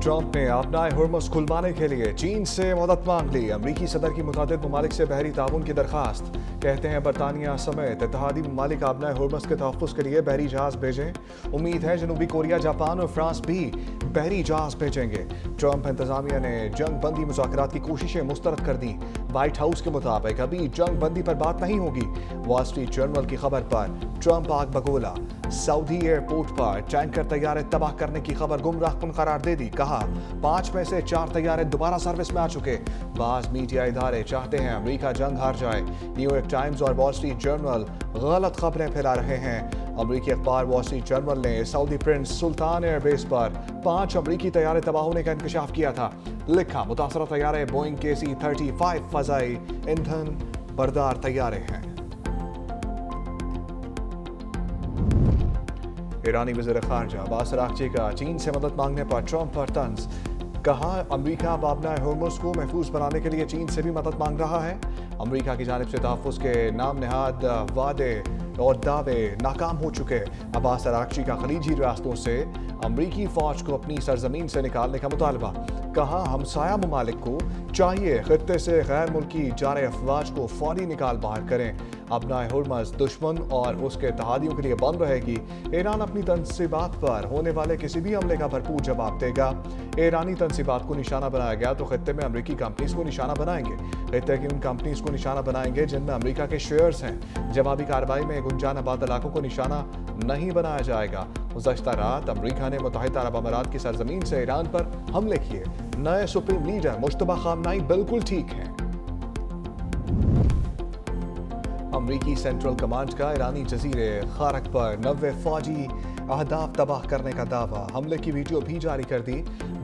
Trump ने अपना Hormuz खुलवाने के लिए चीन से मदद मांग ली। अमरीकी सदर की मुतादिद ममालिक से बहरी ताउन की दरखास्त। कहते हैं बरतानिया समेत इत्तेहादी ममालिक अपना हुर्मुज़ के तहफ़्फ़ुज़ के लिए बहरी जहाज़ भेजें। उम्मीद है जनूबी कोरिया, जापान और फ्रांस भी बहरी जहाज़ भेजेंगे। ट्रंप इंतज़ामिया ने जंग बंदी मुज़ाकरात की कोशिशें मुस्तरद कर दी। व्हाइट हाउस के मुताबिक अभी जंग बंदी पर बात नहीं होगी। वॉल स्ट्रीट जर्नल की खबर पर ट्रंप आग बगोला। सऊदी एयरपोर्ट पर टैंकर तैयारे तबाह करने की खबर गुमराहकुन करार दे दी। कहा 5 में से 4 तैयारे दोबारा सर्विस में आ चुके। बाज़ मीडिया इदारे चाहते हैं अमेरिका जंग हार जाए। न्यूयॉर्क टाइम्स और वॉल स्ट्रीट जर्नल गलत खबरें फैला रहे हैं। अमरीकी अखबार वॉल स्ट्रीट जर्नल ने सऊदी प्रिंस सुल्तान एयरबेस पर 5 अमरीकी तैयारे तबाह होने का इंकशाफ किया था। लिखा मुतासरा तैयारे बोइंग KC-35 फ़ज़ाई ईंधन बरदार तैयारे हैं। ईरानी वज़ीर ख़ारजा अब्बास अराग़ची का चीन से मदद मांगने पर ट्रंप पर तंज। कहा अमरीका अपना हुर्मुज़ को महफूज बनाने के लिए चीन से भी मदद मांग रहा है। अमरीका की जानिब से तहफ़्फ़ुज़ के नाम नहाद वादे और दावे नाकाम हो चुके। अब्बास अराग़ची का खलीजी रियासतों से अमरीकी फ़ौज को अपनी सरजमीन से निकालने का मुतालबा। कहा हमसाया ममालिक को चाहिए खित्ते से गैर मुल्की जारे अफवाज को फौरी निकाल बाहर करें। अपना हुर्मुज़ दुश्मन और उसके इत्तेहादियों के लिए बंद रहेगी। ईरान अपनी तनसीबात पर होने वाले किसी भी हमले का भरपूर जवाब देगा। ईरानी तनसीबात को निशाना बनाया गया तो खित्ते में अमरीकी कंपनीज को निशाना बनाएंगे। खित्ते की उन कंपनीज को निशाना बनाएंगे जिनमें अमरीका के शेयर्स हैं। जवाबी कार्रवाई में गुंजान आबाद इलाकों को निशाना नहीं बनाया जाएगा। गुज़श्ता रात अमरीका ने मुत्तहिदा अरब अमारात की सरजमीन से ईरान पर हमले किए। नए सुप्रीम लीडर मुश्तबा खामनाई बिल्कुल ठीक हैं। अमरीकी सेंट्रल कमांड का ईरानी जजीरे खारक पर 90 फौजी अहदाफ तबाह करने का दावा। हमले की वीडियो भी जारी कर दी।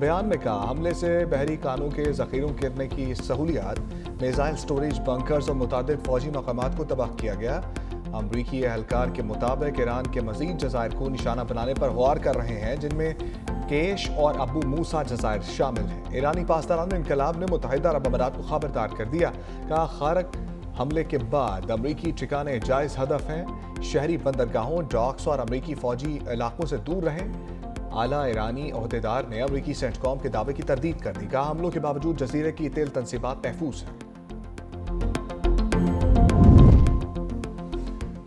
बयान में कहा हमले से बहरी कानों के जखीरों गिरने की सहूलियात, मिसाइल स्टोरेज बंकर्स और मुतादिद फौजी मकामात को तबाह किया गया। अमरीकी एहलकार के मुताबिक ईरान के मजीद जज़ायर को निशाना बनाने पर गौर कर रहे हैं जिनमें केश और अबू मूसा जज़ायर शामिल हैं। ईरानी पासदारान इनकलाब ने मुत्तहिदा अरब अमारात को खबरदार कर दिया। कहा खारक हमले के बाद अमरीकी ठिकाने जायज़ हदफ हैं। शहरी बंदरगाहों, डॉक्स और अमरीकी फौजी इलाकों से दूर रहें। आला ईरानी ओहदेदार ने अमरीकी सेंटकॉम के दावे की तरदीद कर दी। कहा हमलों के बावजूद जजीरे की तेल तनसीबात महफूज हैं।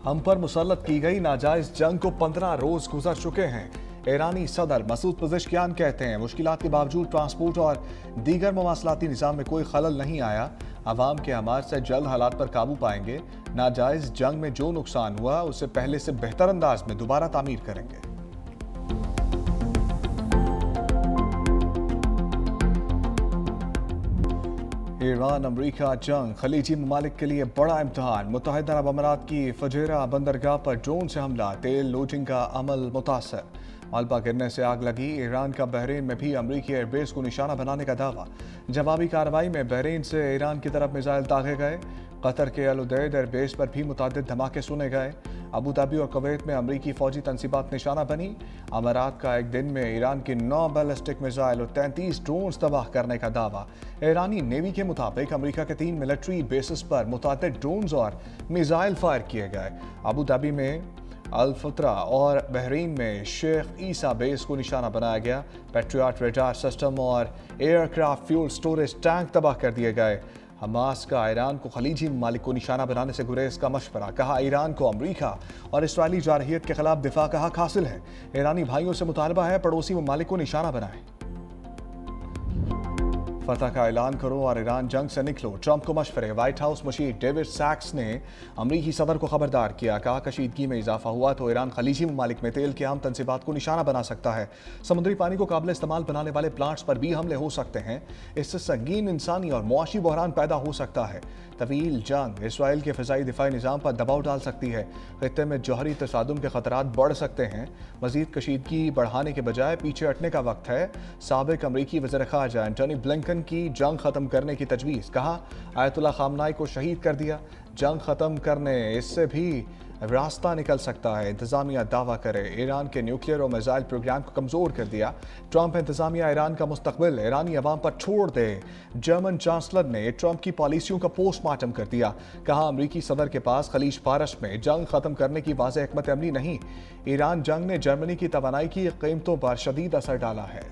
हम पर मुसल्लत की गई नाजायज जंग को 15 रोज गुजर चुके हैं। ईरानी सदर मसूद पज़ेश्कियान कहते हैं मुश्किलात के बावजूद ट्रांसपोर्ट और दीगर मवासलाती निज़ाम में कोई खलल नहीं आया। अवाम के हमार से जल्द हालात पर काबू पाएंगे। नाजायज जंग में जो नुकसान हुआ उसे पहले से बेहतर अंदाज में दोबारा तामीर करेंगे। ईरान अमरीका जंग खलीजी ममालिक के लिए बड़ा इम्तहान। मुत्तहिदा अरब अमारात की फजेरा बंदरगाह पर ड्रोन से हमला, तेल लोडिंग का अमल मुतासर। मलबा गिरने से आग लगी। ईरान का बहरीन में भी अमरीकी एयरबेस को निशाना बनाने का दावा। जवाबी कार्रवाई में बहरीन से ईरान की तरफ मिसाइल दागे गए। कतर के अल उदैद एयरबेस पर भी मुतादिद धमाके सुने गए। अबू धाबी और कुवैत में अमरीकी फौजी तनसीबात निशाना बनी। अमारात का एक दिन में ईरान की 9 बैलिस्टिक मिसाइल और 33 ड्रोन्स तबाह करने का दावा। ईरानी नेवी के मुताबिक अमरीका के 3 मिलिट्री बेसिस पर मुतादिद ड्रोन्स और मिसाइल फायर किए गए। अबू धाबी में अल फतरा और बहरीन में शेख ईसा बेस को निशाना बनाया गया। पैट्रियट रडार सिस्टम और एयरक्राफ्ट फ्यूल स्टोरेज टैंक तबाह कर दिए गए। हमास का ईरान को खलीजी ममालिक को निशाना बनाने से गुरेज का मशवरा। कहा ईरान को अमरीका और इसराइली जारहियत के खिलाफ दिफा का हक हासिल है। ईरानी भाइयों से मुतालबा है पड़ोसी ममालिक को निशाना बनाएं। फतह का ऐलान करो और ईरान जंग से निकलो, ट्रंप को मशवरे। व्हाइट हाउस मुशीर डेविड सैक्स ने अमरीकी सदर को खबरदार किया। कहा कशीदगी में इजाफा हुआ तो ईरान खलीजी ममालिक में तेल के अहम तनसीबात को निशाना बना सकता है। समुद्री पानी को काबिल इस्तेमाल बनाने वाले प्लांट्स पर भी हमले हो सकते हैं। इससे संगीन इंसानी और मुआशी बहरान पैदा हो सकता है। तवील जंग इसराइल के फ़िज़ाई दिफाई निज़ाम पर दबाव डाल सकती है। खित्ते में जौहरी तसादुम के खतरात बढ़ सकते हैं। मज़ीद कशीदगी बढ़ाने के बजाय पीछे हटने का वक्त है। साबिक अमरीकी वज़ीर ख़ारजा एंटनी ब्लिंकन की जंग ख़त्म करने की तजवीज़। कहा आयतुल्लाह खामनाई को शहीद कर दिया। जंग ख़त्म करने इससे भी रास्ता निकल सकता है। इंतज़ामिया दावा करे ईरान के न्यूक्लियर और मिसाइल प्रोग्राम को कमज़ोर कर दिया। ट्रंप इंतज़ामिया ईरान का मुस्तकबिल ईरानी अवाम पर छोड़ दे। जर्मन चांसलर ने ट्रंप की पॉलिसियों का पोस्टमार्टम कर दिया। कहा अमरीकी सदर के पास खलीज फारस में जंग ख़त्म करने की वाज़ेह हिकमत अमली नहीं। ईरान जंग ने जर्मनी की तवानाई की कीमतों पर शदीद असर डाला है।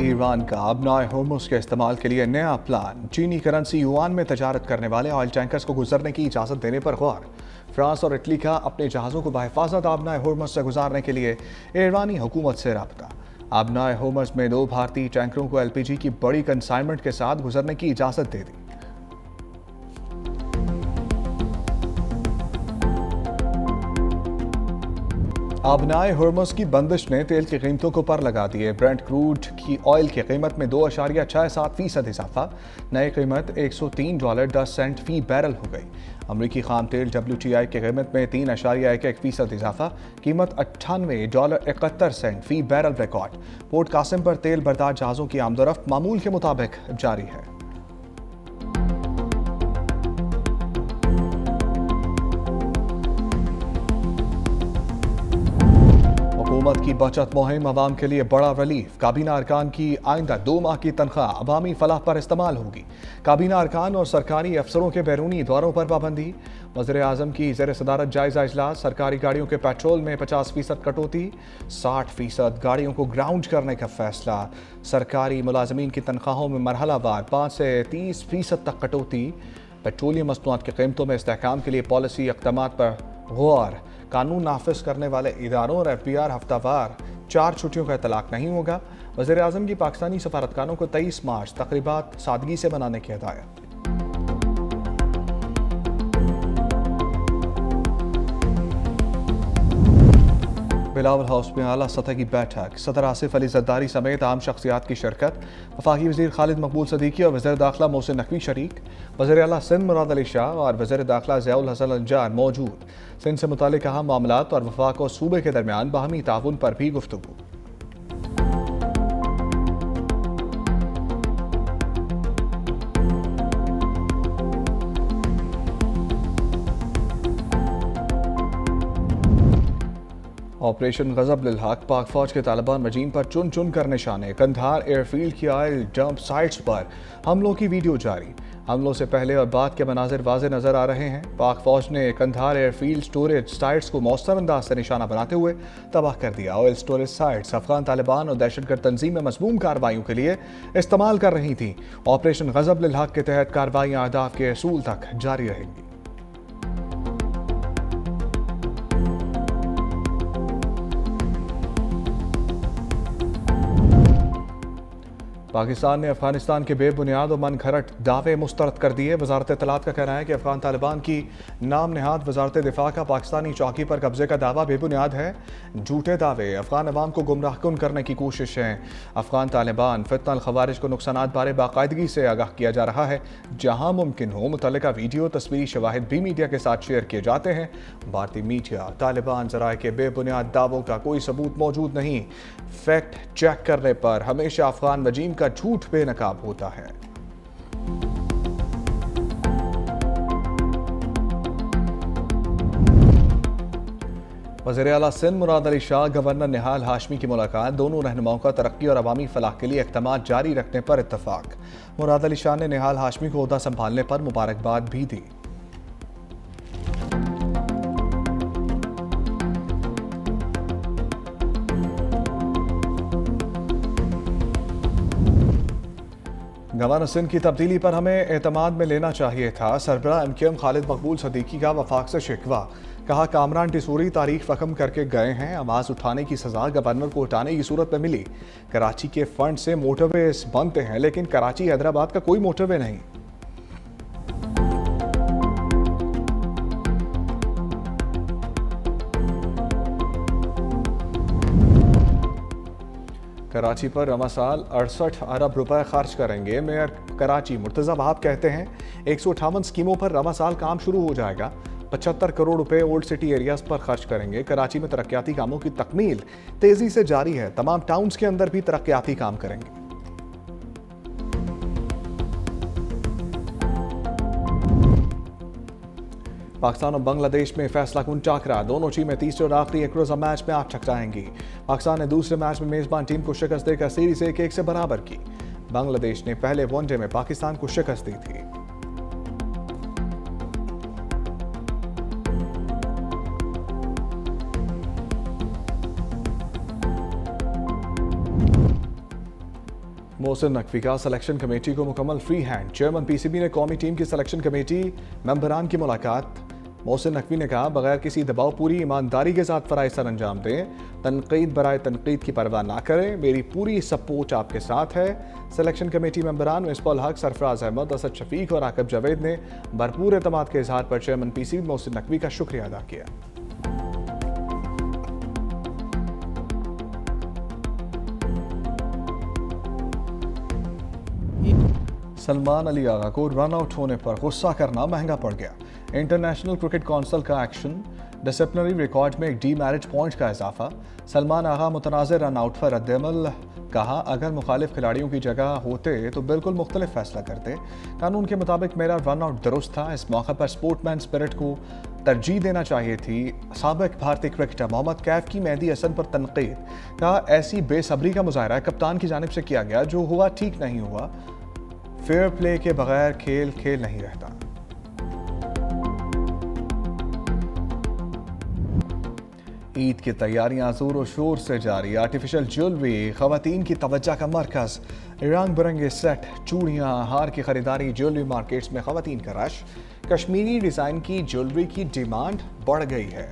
ईरान का अपनाए होर्मुज के इस्तेमाल के लिए नया प्लान। चीनी करेंसी युआन में तजारत करने वाले ऑयल टैंकर्स को गुजरने की इजाज़त देने पर गौर। फ्रांस और इटली का अपने जहाज़ों को बहिफाजत अपनाए होर्मुज से गुजारने के लिए ईरानी हुकूमत से रब्ता। अपनाए होर्मुज में 2 भारतीय टैंकरों को LPG की बड़ी कंसाइनमेंट के साथ गुजरने की इजाज़त दे दी। अपनाए होर्मुज की बंदिश ने तेल की कीमतों को पर लगा दिए। ब्रेंट क्रूड की ऑयल की कीमत में 2.67% इजाफा, नई कीमत $103.10 फी बैरल हो गई। अमरीकी खाम तेल WTI की कीमत में 3.11% इजाफा, कीमत $98.71 फी बैरल रिकॉर्ड। पोर्ट कासिम पर तेल बरदार जहाज़ों की आमदोरफ्त मामूल के मुताबिक जारी है। हुकूमत की बचत मुहिम अवाम के लिए बड़ा रिलीफ। काबीना अरकान की आइंदा 2 माह की तनख्वाह अवामी फलाह पर इस्तेमाल होगी। काबीना अरकान और सरकारी अफसरों के बैरूनी दौरों पर पाबंदी। वज़ीर आज़म की ज़ेर सदारत जायजा इजलास। सरकारी गाड़ियों के पेट्रोल में 50% कटौती, 60% गाड़ियों को ग्राउंड करने का फैसला। सरकारी मुलाजमीन की तनख्वाहों में मरहलावार 5 से 30% तक कटौती। पेट्रोलियम मसनूआत की कीमतों में इस्तेहकाम के लिए पॉलिसी इक़दामात पर गौर। कानून नाफिज करने वाले इदारों और FBR हफ्तावार 4 छुट्टियों का इतलाक नहीं होगा। वज़ीर आज़म की पाकिस्तानी सफारतखानों को 23 मार्च तकरीबात सादगी से मनाने की हिदायत। बिलावल हाउस में आला सतह की बैठक। सदर आसिफ अली जरदारी समेत आम शख्सियात की शिरकत। वफाकी वज़ीर खालिद मकबूल सदीकी और वज़ीर दाखिला मोहसिन नकवी शरीक। वज़ीर आला सिंध मुराद अली शाह और वज़ीर दाखिला ज़ियाउल हसन अंजार मौजूद। सिंध से मुतालिक अहम मामलात और वफाक और सूबे के दरमियान बाहमी ताउन पर भी गुफ्तगू। ऑपरेशन गजब लिल हक। पाक फौज के तालिबान रजीम पर चुन चुन कर निशाने। कंधार एयरफील्ड की ऑयल डंप साइट्स पर हमलों की वीडियो जारी। हमलों से पहले और बाद के मनाजिर वाज़े नजर आ रहे हैं। पाक फौज ने कंधार एयरफील्ड स्टोरेज साइट्स को मौसर अंदाज से निशाना बनाते हुए तबाह कर दिया। Oil storage sites Afghan Taliban और दहशतगर्द तंजीमें मजमूम कार्रवाइयों के लिए इस्तेमाल कर रही थी। ऑपरेशन गजब लिल हक के तहत कार्रवाइयाँ अहदाफ के असूल तक जारी रहेंगी। पाकिस्तान ने अफगानिस्तान के बेबुनियाद और मनगढ़ंत दावे मुस्तरद कर दिए। वजारत इत्तलात का कहना है कि अफगान तालिबान की नाम नहाद वजारत दिफा का पाकिस्तानी चौकी पर कब्जे का दावा बेबुनियाद है। झूठे दावे अफगान अवाम को गुमराहकुन करने की कोशिश है। अफगान तालिबान फितनल खवारिज को नुकसानात बारे बाकायदगी से आगाह किया जा रहा है। जहाँ मुमकिन हो मुतल्लिका वीडियो तस्वीरी शवाहिद भी मीडिया के साथ शेयर किए जाते हैं। भारतीय मीडिया तालिबान ज़राए के बेबुनियाद दावों का कोई सबूत मौजूद नहीं। फैक्ट चेक करने पर हमेशा अफगान रजीम का झूठ बेनकाब होता है। वज़ीर आला सिंध मुराद अली शाह गवर्नर निहाल हाशमी की मुलाकात। दोनों रहनुमाओं का तरक्की और अवामी फलाह के लिए इक़दामात जारी रखने पर इत्तफाक। मुराद अली शाह ने निहाल हाशमी को ओहदा संभालने पर मुबारकबाद भी दी। गवर्नर सिंध की तब्दीली पर हमें एतमाद में लेना चाहिए था। सरबराह MKM खालिद मकबूल सदीकी का वफाक से शिकवा। कहा कामरान टिसूरी तारीख रकम करके गए हैं। आवाज़ उठाने की सजा गवर्नर को हटाने की सूरत में मिली। कराची के फंड से मोटरवे बनते हैं लेकिन कराची हैदराबाद का कोई मोटरवे नहीं। कराची पर रवा साल 68 अरब रुपए खर्च करेंगे। मेयर कराची मुर्तज़ा वहाब कहते हैं 158 स्कीमों पर रवा साल काम शुरू हो जाएगा। 75 करोड़ रुपए ओल्ड सिटी एरियाज पर खर्च करेंगे। कराची में तरक्याती कामों की तकमील तेजी से जारी है। तमाम टाउन्स के अंदर भी तरक्याती काम करेंगे। पाकिस्तान और बांग्लादेश में फैसला कुन टाकरा। दोनों टीमें तीसरे और आखिरी एक रोजा मैच में आप टकराएंगी। पाकिस्तान ने दूसरे मैच में मेजबान टीम को शिकस्त देकर सीरीज 1-1 से बराबर की। बांग्लादेश ने पहले वनडे में पाकिस्तान को शिकस्त दी थी। मोहसिन नकवी का सिलेक्शन कमेटी को मुकम्मल फ्री हैंड। चेयरमैन पीसीबी ने कौमी टीम की सिलेक्शन कमेटी मेंबरान की मुलाकात। मोहसिन नकवी ने कहा, बगैर किसी दबाव पूरी ईमानदारी के साथ फ़राइज़ सर अंजाम दें, तनकीद बराए तनकीद की परवाह ना करें, मेरी पूरी सपोर्ट आपके साथ है। सिलेक्शन कमेटी मेंबरान मिसबाह हक, सरफराज अहमद, असद शफीक और आकिब जावेद ने भरपूर एतमाद के इजहार पर चेयरमैन पीसीबी मोहसिन नकवी का शुक्रिया अदा किया। सलमान अली आगा को रन आउट होने पर गुस्सा करना महंगा पड़ गया। इंटरनेशनल क्रिकेट काउंसिल का एक्शन, डिसिप्लिनरी रिकॉर्ड में एक डी मैरिज पॉइंट का इजाफा। सलमान आगा मुतनाज़ रन आउट पर रद्दअमल। कहा, अगर मुखालिफ खिलाड़ियों की जगह होते तो बिल्कुल मुख्तलिफ फैसला करते। कानून के मुताबिक मेरा रन आउट दुरुस्त था। इस मौके पर स्पोर्टमैन स्पिरिट को तरजीह देना चाहिए थी। साबिक भारतीय क्रिकेटर मोहम्मद कैफ की मेहदी हसन पर तनकीद। कहा, ऐसी बेसब्री का मुजाहरा कप्तान की जानिब से किया गया, जो हुआ ठीक नहीं हुआ। फेयर प्ले के बगैर खेल खेल नहीं रहता। ईद की तैयारियां जोर शोर से जारी। आर्टिफिशियल ज्वेलरी खवातीन की तवज्जो का मरकज। रंग बिरंगे सेट, चूड़ियां, हार की खरीदारी। ज्वेलरी मार्केट्स में खवातीन का रश। कश्मीरी डिजाइन की ज्वेलरी की डिमांड बढ़ गई है।